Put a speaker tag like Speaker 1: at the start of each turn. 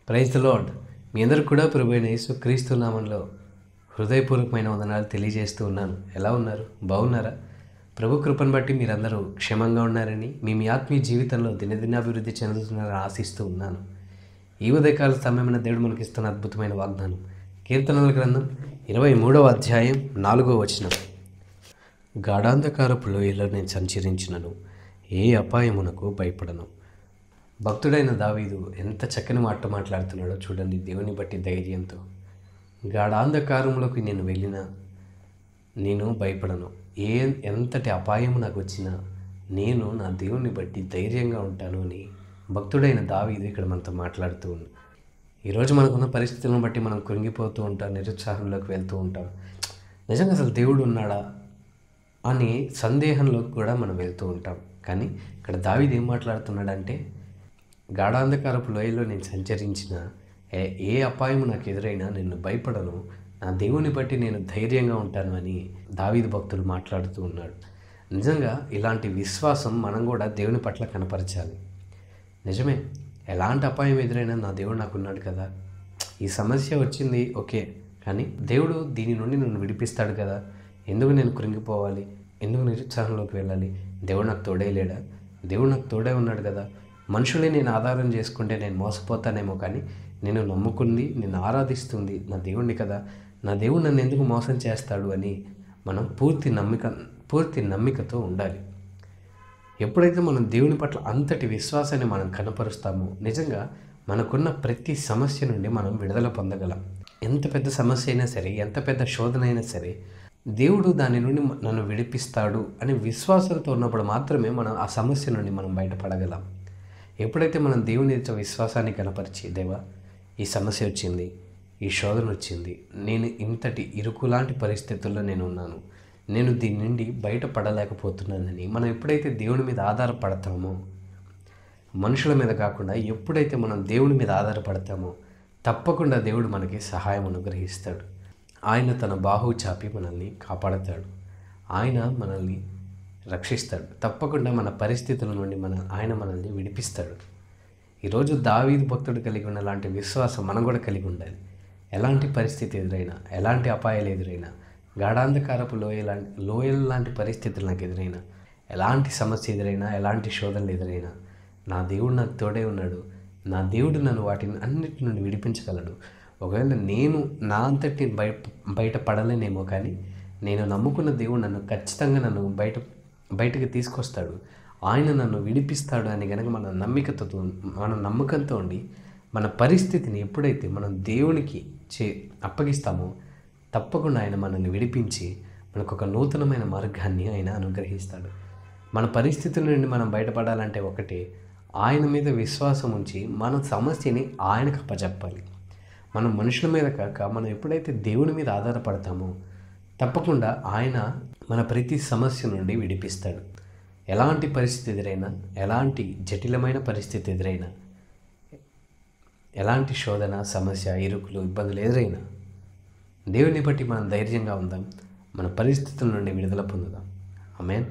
Speaker 1: Praise the lord. మీ అందరూ కూడా ప్రభువైన యేసుక్రీస్తు నామంలో హృదయపూర్వకమైన వందనాలు తెలియజేస్తూ ఉన్నాను. ఎలా ఉన్నారు? బాగున్నారా? ప్రభు కృపను బట్టి మీరందరూ క్షేమంగా ఉన్నారని, మీ ఆత్మీయ జీవితంలో దినదినాభివృద్ధి చెందుతున్నారని ఆశిస్తూ ఉన్నాను. ఈ ఉదయకాల సమయమైన దేవుడు మనకిస్తున్న అద్భుతమైన వాగ్దానం కీర్తనల గ్రంథం 23వ అధ్యాయం 4వ వచనం. గాఢాంధకారపు లోయలో నేను సంచరించినను ఏ అపాయమునకు భయపడను. భక్తుడైన దావీదు ఎంత చక్కని మాట మాట్లాడుతున్నాడో చూడండి. దేవుని బట్టి ధైర్యంతో, గాఢాంధకారంలోకి నేను వెళ్ళినా నేను భయపడను, ఎంతటి అపాయం నాకు వచ్చినా నేను నా దేవుని బట్టి ధైర్యంగా ఉంటాను అని భక్తుడైన దావీదు ఇక్కడ మనతో మాట్లాడుతూ ఉంది. ఈరోజు మనకున్న పరిస్థితులను బట్టి మనం కృంగిపోతూ ఉంటాం, నిరుత్సాహంలోకి వెళ్తూ ఉంటాం. నిజంగా అసలు దేవుడు ఉన్నాడా అని సందేహంలోకి కూడా మనం వెళ్తూ ఉంటాం. కానీ ఇక్కడ దావీదు ఏం మాట్లాడుతున్నాడంటే, గాఢాంధకారపు లోయలో నేను సంచరించిన ఏ అపాయం నాకు ఎదురైనా నేను భయపడను, నా దేవుని బట్టి నేను ధైర్యంగా ఉంటాను అని దావీదు భక్తుడు మాట్లాడుతూ ఉన్నాడు. నిజంగా ఇలాంటి విశ్వాసం మనం కూడా దేవుని పట్ల కనపరచాలి. నిజమే, ఎలాంటి అపాయం ఎదురైనా నా దేవుడు నాకున్నాడు కదా, ఈ సమస్య వచ్చింది ఓకే, కానీ దేవుడు దీని నుండి నన్ను విడిపిస్తాడు కదా, ఎందుకు నేను కృంగిపోవాలి, ఎందుకు నిరుత్సాహంలోకి వెళ్ళాలి, దేవుడు నాకు తోడే లేడా, దేవుడు నాకు తోడే ఉన్నాడు కదా. మనుషుల్ని నేను ఆధారం చేసుకుంటే నేను మోసపోతానేమో, కానీ నేను నమ్ముకుంది, నేను ఆరాధిస్తుంది నా దేవుణ్ణి కదా, నా దేవుడు నన్ను ఎందుకు మోసం చేస్తాడు అని మనం పూర్తి నమ్మికతో ఉండాలి. ఎప్పుడైతే మనం దేవుని పట్ల అంతటి విశ్వాసాన్ని మనం కనపరుస్తామో నిజంగా మనకున్న ప్రతి సమస్య నుండి మనం విడుదల పొందగలం. ఎంత పెద్ద సమస్య అయినా సరే, ఎంత పెద్ద శోధన అయినా సరే, దేవుడు దాని నుండి నన్ను విడిపిస్తాడు అనే విశ్వాసంతో ఉన్నప్పుడు మాత్రమే మనం ఆ సమస్య నుండి మనం బయటపడగలం. ఎప్పుడైతే మనం దేవుని యొక్క విశ్వాసాన్ని కనపరిచి, దేవా ఈ సమస్య వచ్చింది, ఈ శోధన వచ్చింది, నేను ఇంతటి ఇరుకులాంటి పరిస్థితుల్లో నేను ఉన్నాను, నేను దీని నుండి బయటపడలేకపోతున్నానని మనం ఎప్పుడైతే దేవుని మీద ఆధారపడతామో, మనుషుల మీద కాకుండా ఎప్పుడైతే మనం దేవుని మీద ఆధారపడతామో తప్పకుండా దేవుడు మనకి సహాయం అనుగ్రహిస్తాడు. ఆయన తన బాహువు చాపి మనల్ని కాపాడతాడు, ఆయన మనల్ని రక్షిస్తాడు. తప్పకుండా మన పరిస్థితుల నుండి ఆయన మనల్ని విడిపిస్తాడు. ఈరోజు దావీదు భక్తుడు కలిగి ఉన్న లాంటి విశ్వాసం మనం కూడా కలిగి ఉండాలి. ఎలాంటి పరిస్థితి ఎదురైనా, ఎలాంటి అపాయాలు ఎదురైనా, గాఢాంధకారపు లోయల లాంటి పరిస్థితులు నాకు ఎదురైనా, ఎలాంటి సమస్య ఎదురైనా, ఎలాంటి శోధనలు ఎదురైనా, నా దేవుడు నాకు తోడే ఉన్నాడు, నా దేవుడు నన్ను వాటిని అన్నిటి నుండి విడిపించగలడు. ఒకవేళ నేను నా అంతటి బయటపడలేనేమో, కానీ నేను నమ్ముకున్న దేవుడు నన్ను ఖచ్చితంగా నన్ను బయటకు తీసుకొస్తాడు, ఆయన నన్ను విడిపిస్తాడు అని కనుక మన నమ్మకంతో ఉండి మన పరిస్థితిని ఎప్పుడైతే మనం దేవునికి అప్పగిస్తామో తప్పకుండా ఆయన మనల్ని విడిపించి మనకు ఒక నూతనమైన మార్గాన్ని ఆయన అనుగ్రహిస్తాడు. మన పరిస్థితుల నుండి మనం బయటపడాలంటే ఒకటే, ఆయన మీద విశ్వాసం ఉంచి మన సమస్యని ఆయనకు అప్పచెప్పాలి. మనం మనుషుల మీద కాక మనం ఎప్పుడైతే దేవుని మీద ఆధారపడతామో తప్పకుండా ఆయన మన ప్రతి సమస్య నుండి విడిపిస్తాడు. ఎలాంటి పరిస్థితి ఎదురైనా, ఎలాంటి జటిలమైన పరిస్థితి ఎదురైనా, ఎలాంటి శోధన, సమస్య, ఇరుకులు, ఇబ్బందులు ఎదురైనా దేవుని బట్టి మనం ధైర్యంగా ఉందాం, మన పరిస్థితుల నుండి విడుదల పొందుదాం. ఆమేన్.